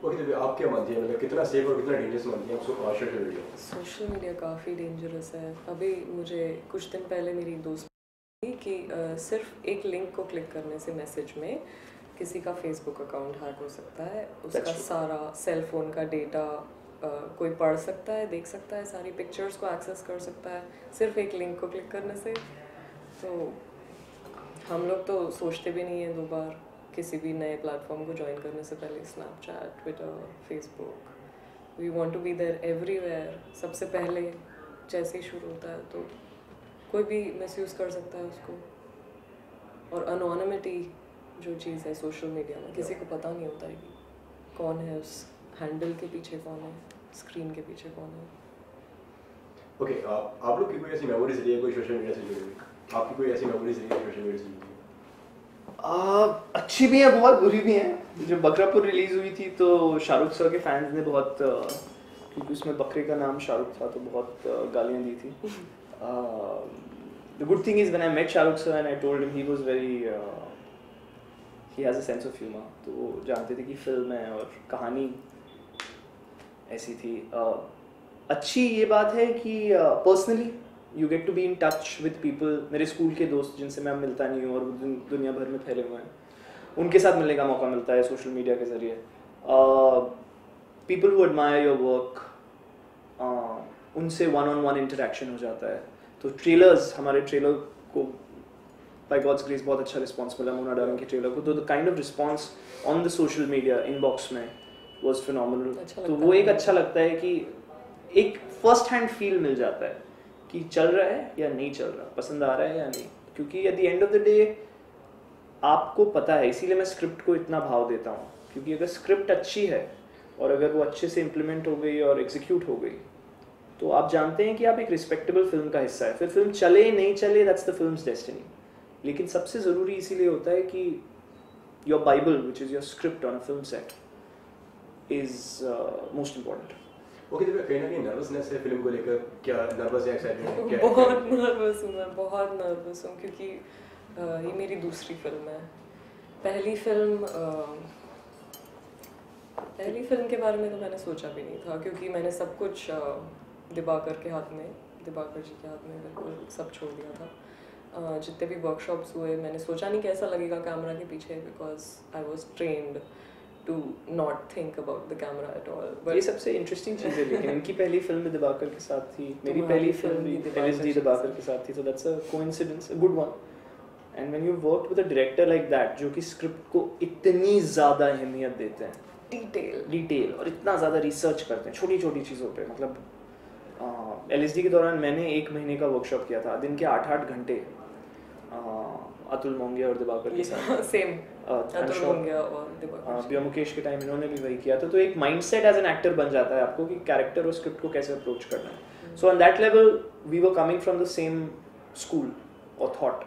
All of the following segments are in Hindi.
ओके, तो आप क्या मानती हैं, मतलब कितना सेफ और कितना डेंजरस मानती हैं सोशल मीडिया? सोशल मीडिया काफ़ी डेंजरस है। अभी मुझे कुछ दिन पहले मेरी दोस्त थी कि सिर्फ एक लिंक को क्लिक करने से मैसेज में किसी का फेसबुक अकाउंट हैक हो सकता है, उसका सारा सेल फोन का डेटा कोई पढ़ सकता है, देख सकता है, सारी पिक्चर्स को एक्सेस कर सकता है सिर्फ एक लिंक को क्लिक करने से। तो हम लोग तो सोचते भी नहीं हैं दो बार किसी भी नए प्लेटफॉर्म को ज्वाइन करने से पहले। Snapchat, Twitter, Facebook, we want to be there everywhere. सबसे पहले जैसे ही शुरू होता है तो कोई भी मिसयूज़ कर सकता है उसको। और अनोनिमिटी जो चीज़ है सोशल मीडिया में, किसी को पता नहीं होता है कि कौन है उस हैंडल के पीछे, कौन है स्क्रीन के पीछे, कौन है। ओके, आप लोग की कोई ऐसी मेमोरीज रही है कोई सोशल मीडिया से जुड़ी हुई? आपकी कोई ऐसी मेमोरीज रही है सोशल मीडिया से जुड़ी हुई? अच्छी भी है, बहुत बुरी भी है। जब बकरापुर रिलीज हुई थी तो शाहरुख सर के फैंस ने बहुत, क्योंकि उसमें बकरे का नाम शाहरुख था, तो बहुत गालियाँ दी थी। The good thing is when I met Shahrukh sir and I told him, he was very he has a sense of humor, तो वो जानते थे कि फिल्म है और कहानी ऐसी थी। अच्छी ये बात है कि personally you get to be in touch with people. मेरे स्कूल के दोस्त जिनसे मैं मिलता नहीं हूँ और दुनिया भर में फैले हुए हैं, उनके साथ मिलने का मौका मिलता है सोशल मीडिया के ज़रिए। People who admire your work, उनसे वन ऑन वन इंटरेक्शन हो जाता है। तो ट्रेलर्स, हमारे ट्रेलर को बाय गॉड्स ग्रेस बहुत अच्छा रिस्पॉन्स मिला, मोना डार्लिंग के ट्रेलर को। तो the kind of response on the social media inbox में वाज फिनोमिनल। तो वो एक अच्छा लगता है कि एक फर्स्ट हैंड फील मिल जाता है कि चल रहा है या नहीं चल रहा, पसंद आ रहा है या नहीं। क्योंकि at the end of the day आपको पता है, इसीलिए मैं स्क्रिप्ट को इतना भाव देता हूँ, क्योंकि अगर स्क्रिप्ट अच्छी है और अगर वो अच्छे से इम्प्लीमेंट हो गई और एग्जीक्यूट हो गई तो आप जानते हैं कि आप एक रिस्पेक्टेबल फिल्म का हिस्सा है। फिर फिल्म चले नहीं चले, दैट्स द फिल्म्स डेस्टिनी। लेकिन सबसे ज़रूरी इसीलिए होता है कि your Bible which is your script on a film set is most important. Okay, तो कहीं ना कहीं नर्वसनेस है फिल्म को लेकर, क्या नर्वस है, एक्साइटमेंट है? बहुत नर्वस हूँ मैं, बहुत नर्वस हूँ, क्योंकि ये मेरी दूसरी फिल्म है। पहली फिल्म के बारे में तो मैंने सोचा भी नहीं था, क्योंकि मैंने सब कुछ दिबाकर के हाथ में, दिबाकर जी के हाथ में बिल्कुल सब छोड़ दिया था। जितने भी वर्कशॉप्स हुए मैंने सोचा नहीं कैसा लगेगा कैमरा के पीछे, because I was trained to not think about the camera at all. But ये सबसे इंटरेस्टिंग चीज़ है। लेकिन इनकी पहली फिल्म भी दिबाकर के साथ थी, मेरी पहली फिल्म भी LSD दिबाकर के साथ थी, so that's a coincidence, a good one. And when you worked with a director like that, जो कि स्क्रिप्ट को इतनी ज़्यादा अहमियत देते हैं, डिटेल और इतना ज़्यादा रिसर्च करते हैं छोटी छोटी चीज़ों पे। मतलब LSD के दौरान मैंने 1 महीने का वर्कशॉप किया था, दिन के 8-8 घंटे अतुल मोंगिया और दिबाकर के साथ। सेम अतुल मोंगिया और दिबाकर। ब्योमुकेश के टाइम इन्होंने भी वही किया था। तो एक माइंडसेट एज एन एक्टर बन जाता है आपको कि कैरेक्टर और स्क्रिप्ट को कैसे अप्रोच करना है। So on that level we were coming from the same school और थॉट।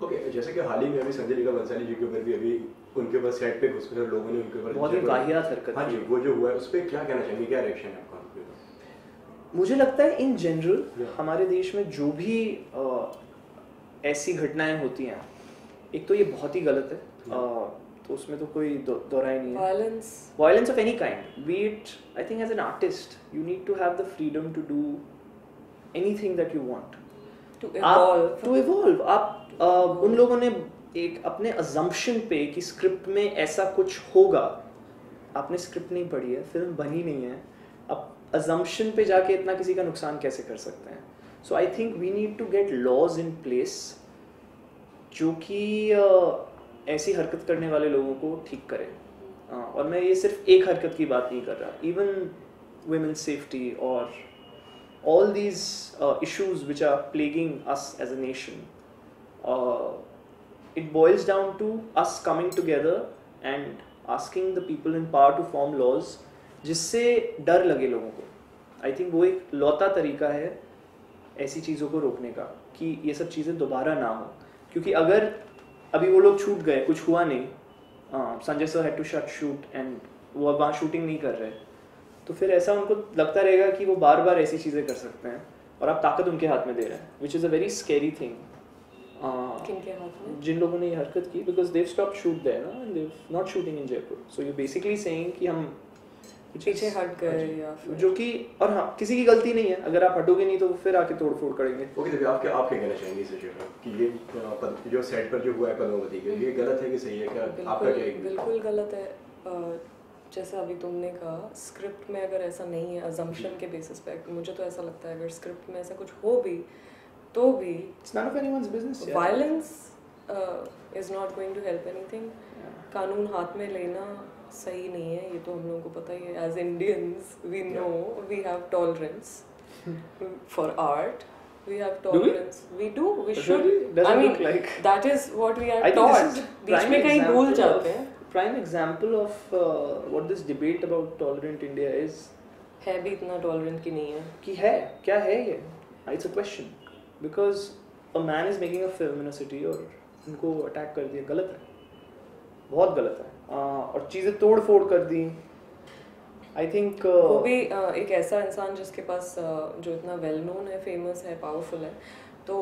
ओके, जैसे कि हाल ही में अभी संजय लीला बंसाली जी के ऊपर भी अभी उनके ऊपर सेट पे घुसकर लोगों ने उनके ऊपर बहुत ही वाहियात हरकत। हाँ जी, वो जो हुआ है उस पर क्या कहना चाहिए, क्या रिएक्शन है आपका? मुझे लगता है इन जनरल हमारे देश में जो भी ऐसी घटनाएं होती हैं, एक तो ये बहुत ही गलत है, तो उसमें तो कोई दोहराई नहीं है। Violence of any kind, be it, I think as an artist you need to have the freedom to do anything that you want, to evolve. आप उन लोगों ने एक अपने अजम्पशन पे कि स्क्रिप्ट में ऐसा कुछ होगा, आपने स्क्रिप्ट नहीं पढ़ी है, फिल्म बनी नहीं है, अब अजम्पशन पे जाके इतना किसी का नुकसान कैसे कर सकते हैं? So I think we need to get laws in place जो कि ऐसी हरकत करने वाले लोगों को ठीक करे। और मैं ये सिर्फ एक हरकत की बात नहीं कर रहा, even women's safety or all these issues which are plaguing us as a nation, it boils down to us coming together and asking the people in power to form laws जिससे डर लगे लोगों को। आई थिंक वो एक लौता तरीका है ऐसी चीज़ों को रोकने का कि ये सब चीज़ें दोबारा ना हो। क्योंकि अगर अभी वो लोग छूट गए, कुछ हुआ नहीं, Sanjay sir had to shut shoot and वो वहाँ शूटिंग नहीं कर रहे, तो फिर ऐसा उनको लगता रहेगा कि वो बार बार ऐसी चीज़ें कर सकते हैं और आप ताकत उनके हाथ में दे रहे हैं, which is a very scary thing. किनके हाथ में? जिन लोगों ने ये हरकत की, because they stop shoot there ना and they not shooting in Jaipur, so you basically saying कि हम पीछे हट गए या फिर जो कि, और हाँ किसी की गलती नहीं है, अगर आप हटोगे नहीं तो फिर आके तोड़ फोड़ करेंगे। ओके तो आप क्या कहना चाहेंगे इस विषय में कि ये जो सेट पर जो हुआ है पद्मावती के, ये गलत है कि सही है, क्या आपका क्या? बिल्कुल गलत है। जैसे अभी तुमने कहा, स्क्रिप्ट में अगर ऐसा नहीं है, अजम्पशन के बेसिस पे, मुझे तो ऐसा लगता है अगर स्क्रिप्ट में ऐसा कुछ हो भी तो भी it's not of anyone's business. Violence is not going to help anything. कानून हाथ में लेना सही नहीं है, ये तो हम लोगों को पता ही है। As Indians we know we have tolerance for art, we have tolerance. We do. We should. I mean, that is what we are taught. बीच में कहीं भूल जाते हैं. Prime example of what this debate about tolerant India is. है भी इतना tolerant की नहीं है. कि है, क्या है ये? It's a question. Because a man is making a film in a city और उनको attack कर दिया, गलत है. बहुत गलत है. और चीज़ें तोड़ फोड़ कर दी. I think वो भी एक ऐसा इंसान जिसके पास जो इतना वेल नोन है, फेमस है, पावरफुल है, तो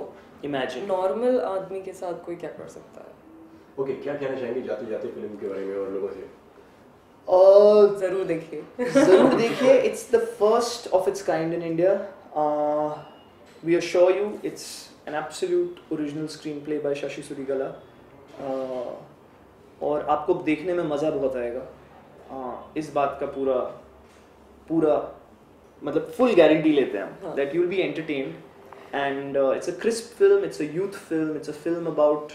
imagine नॉर्मल आदमी के साथ कोई क्या कर सकता है? ओके, क्या कहना चाहेंगे जाते जाते फिल्म के बारे में और लोगों से? जरूर देखिए. जरूर देखिए. It's the first of its kind in India. We assure you, it's an absolute original screenplay by Shashi Surigala. और आपको देखने में मज़ा बहुत आएगा. इस बात का पूरा मतलब फुल गारंटी लेते हैं हम that you'll be entertained and it's a crisp film, it's a youth film, it's a film about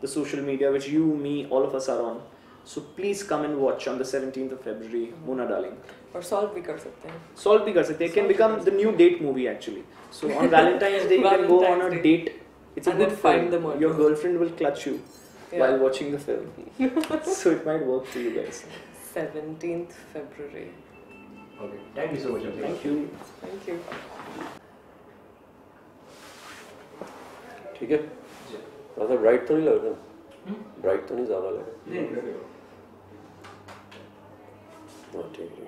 the social media which you, me, all of us are on. So please come and watch on the 17th of February, Mona Darling. और सॉल्व भी कर सकते हैं. Solve भी कर सकते हैं. It can become the new date movie actually. So on Valentine's Day you can go on a date. It's a And good then find film. the murderer. Your girlfriend will clutch you while watching the film. So it might work for you guys. 17th February. Okay, thank you so much. Thank you. Thank you. ठीक है. ज़्यादा ब्राइट तो नहीं लग रहा? ब्राइट तो नहीं ज़्यादा लग रहा? हाँ ठीक है.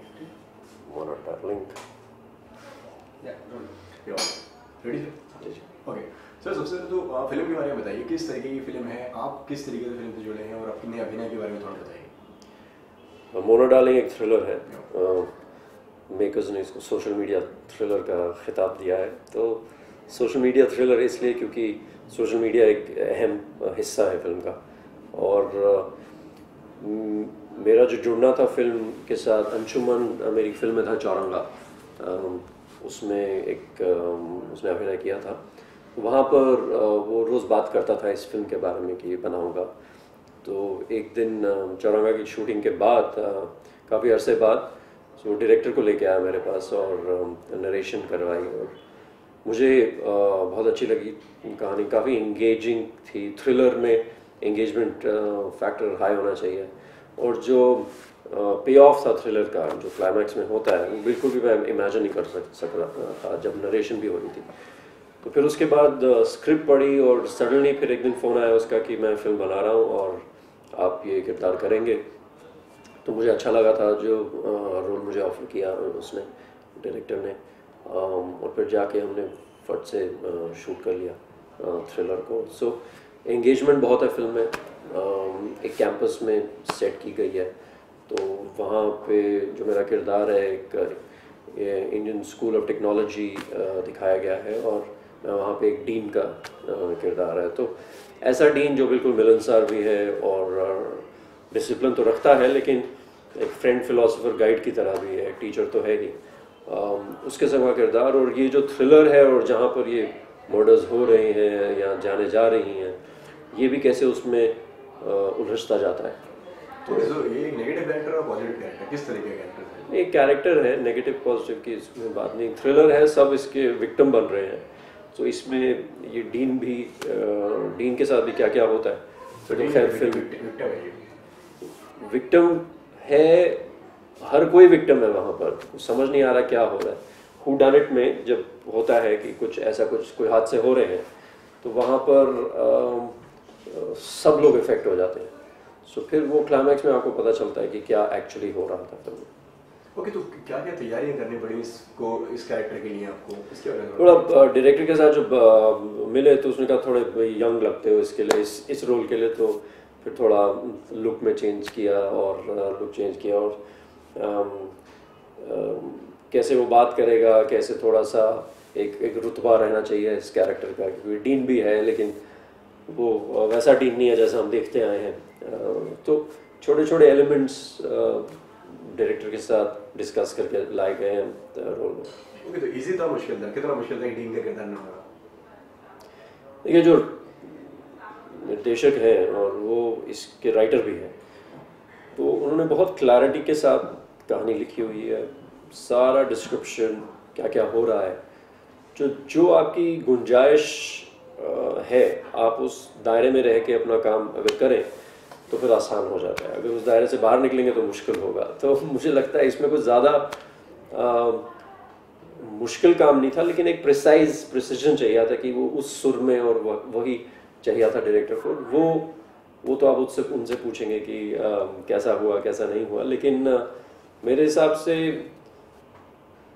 Mona darling. Ready sir? Okay sir, सबसे पहले तो फिल्म के बारे में बताइए, किस तरीके की फिल्म है, आप किस तरीके से फिल्म से जुड़े हैं और अपने अभिनय के बारे में थोड़ा बताइए. मोना डार्लिंग एक थ्रिलर है. मेकर्स ने इसको सोशल मीडिया थ्रिलर का खिताब दिया है. तो सोशल मीडिया थ्रिलर इसलिए क्योंकि सोशल मीडिया एक अहम हिस्सा है फिल्म का. और मेरा जो जुड़ना था फिल्म के साथ, अंशुमन मेरी फिल्म में था चौरंगा, उसमें उसने अभिनय किया था. वहाँ पर वो रोज़ बात करता था इस फिल्म के बारे में कि बनाऊँगा. तो एक दिन चौरंगा की शूटिंग के बाद काफ़ी अरसे बाद वो डायरेक्टर को लेके आया मेरे पास और नरेशन करवाई. और मुझे बहुत अच्छी लगी कहानी. काफ़ी इंगेजिंग थी. थ्रिलर में एंगेजमेंट फैक्टर हाई होना चाहिए. और जो पे ऑफ था थ्रिलर का, जो क्लाइमैक्स में होता है, वो बिल्कुल भी मैं इमेजिन नहीं कर सक रहा था जब नरेशन भी हो रही थी. तो फिर उसके बाद स्क्रिप्ट पढ़ी और सडनली फिर एक दिन फ़ोन आया उसका कि मैं फ़िल्म बना रहा हूँ और आप ये किरदार करेंगे. तो मुझे अच्छा लगा था जो रोल मुझे ऑफ़र किया उसने, डायरेक्टर ने. और फिर जाके हमने फट से शूट कर लिया थ्रिलर को. सो एंगेजमेंट बहुत है फिल्म में. एक कैंपस में सेट की गई है. तो वहाँ पे जो मेरा किरदार है, एक इंडियन स्कूल ऑफ टेक्नोलॉजी दिखाया गया है और वहाँ पे एक डीन का किरदार है. तो ऐसा डीन जो बिल्कुल मिलनसार भी है और डिसिप्लिन तो रखता है, लेकिन एक फ्रेंड फिलोसोफर गाइड की तरह भी है. टीचर तो है ही. उसके संग का किरदार. और ये जो थ्रिलर है और जहाँ पर ये मर्डर्स हो रहे हैं या जाने जा रही हैं, ये भी कैसे उसमें उलझता जाता है. तो ये एक नेगेटिव कैरेक्टर और पॉजिटिव कैरेक्टर, किस तरीके का कैरेक्टर है? एक कैरेक्टर है, नेगेटिव पॉजिटिव की इसमें बात नहीं. थ्रिलर है, सब इसके विक्टिम बन रहे हैं. तो इसमें ये डीन भी, डीन के साथ भी क्या क्या होता है. तो खैर फिल्म विक्टिम है, हर कोई विक्टिम है वहाँ पर. समझ नहीं आ रहा क्या हो रहा है. हू डन इट में जब होता है कि कुछ ऐसा कोई हादसे हो रहे हैं, तो वहाँ पर सब लोग इफेक्ट हो जाते हैं. सो फिर वो क्लाइमैक्स में आपको पता चलता है कि क्या एक्चुअली हो रहा था फिल्म में. ओके, तो क्या क्या तैयारियां करनी पड़ी इस कैरेक्टर के लिए आपको, इसके बारे में थोड़ा डायरेक्टर के साथ जब मिले तो उसने कहा थोड़े यंग लगते हो इसके लिए, इस रोल के लिए, तो फिर थोड़ा लुक में चेंज किया और लुक चेंज किया और कैसे वो बात करेगा, कैसे थोड़ा सा एक रुतबा रहना चाहिए इस कैरेक्टर का, क्योंकि डीन भी है लेकिन वो वैसा डीन नहीं है जैसा हम देखते आए हैं। तो छोटे छोटे एलिमेंट्स डायरेक्टर के साथ डिस्कस करके लाए गए हैं रोल में। ओके, तो इजी था, मुश्किल था, कितना मुश्किल था डीन का किरदार निभाना? देखिए, जो निर्देशक हैं और वो इसके राइटर भी हैं, तो उन्होंने बहुत क्लैरिटी के साथ कहानी लिखी हुई है, सारा डिस्क्रिप्शन क्या क्या हो रहा है, जो आपकी गुंजाइश है, आप उस दायरे में रह के अपना काम अगर करें तो फिर आसान हो जाता है। अगर उस दायरे से बाहर निकलेंगे तो मुश्किल होगा। तो मुझे लगता है इसमें कुछ ज़्यादा मुश्किल काम नहीं था, लेकिन एक प्रिसिजन चाहिए था कि वो उस सुर में, और वही चाहिए था डायरेक्टर को। वो तो आप उनसे पूछेंगे कि कैसा हुआ कैसा नहीं हुआ, लेकिन मेरे हिसाब से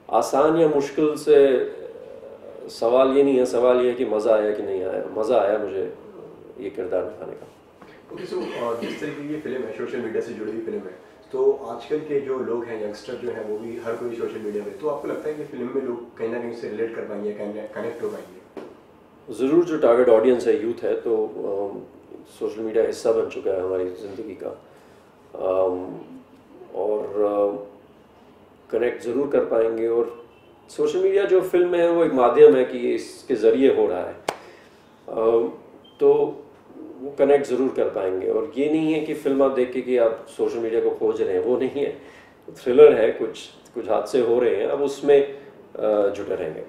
आसान या मुश्किल से सवाल ये नहीं है, सवाल ये है कि मज़ा आया कि नहीं आया। मज़ा आया मुझे ये किरदार निभाने का। ओके, सो जिस तरीके की फिल्म है, सोशल मीडिया से जुड़ी हुई फिल्म है, तो आजकल के जो लोग हैं, यंगस्टर जो हैं, वो भी हर कोई सोशल मीडिया पे, तो आपको लगता है कि फिल्म में लोग कहीं ना कहीं से रिलेट कर पाएंगे, कनेक्ट हो पाएंगे? ज़रूर, जो टारगेट ऑडियंस है, यूथ है, तो सोशल मीडिया हिस्सा बन चुका है हमारी ज़िंदगी का, और कनेक्ट ज़रूर कर पाएंगे। और सोशल मीडिया जो फिल्म है वो एक माध्यम है कि इसके ज़रिए हो रहा है, तो वो कनेक्ट ज़रूर कर पाएंगे। और ये नहीं है कि फिल्म आप देख के कि आप सोशल मीडिया को खोज रहे हैं, वो नहीं है। थ्रिलर है, कुछ हादसे हो रहे हैं, अब उसमें जुटे रहेंगे।